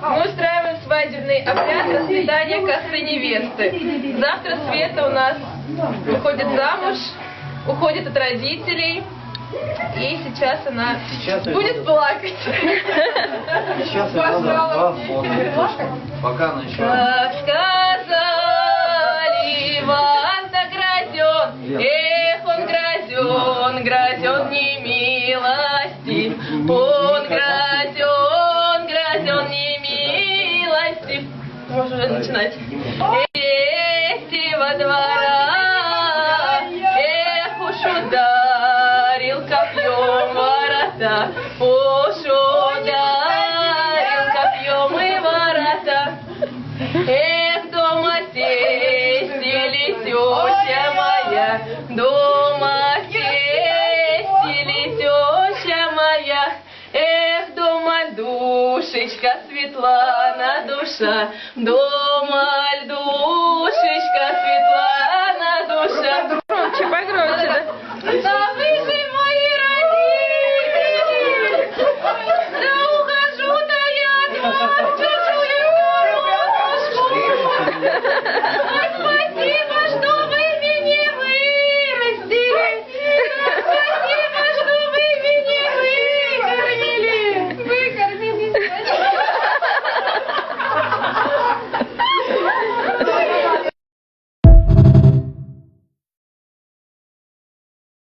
Мы устраиваем свадебный обряд воспитания косы невесты. Завтра Света у нас выходит замуж, уходит от родителей. И сейчас она будет плакать. Сейчас надо два фона. Пока она еще... Как сказали, Иван-то грозен, эх, он грозен немилостив. Он грозен немилостив. Можно уже начинать. Вести во двора, эх, уж ударил копьем ворота, уж ударил копьем и ворота. Эх, дома сесть теща моя, дома сесть теща моя. Эх, дома душечка светла на душа, дома душечка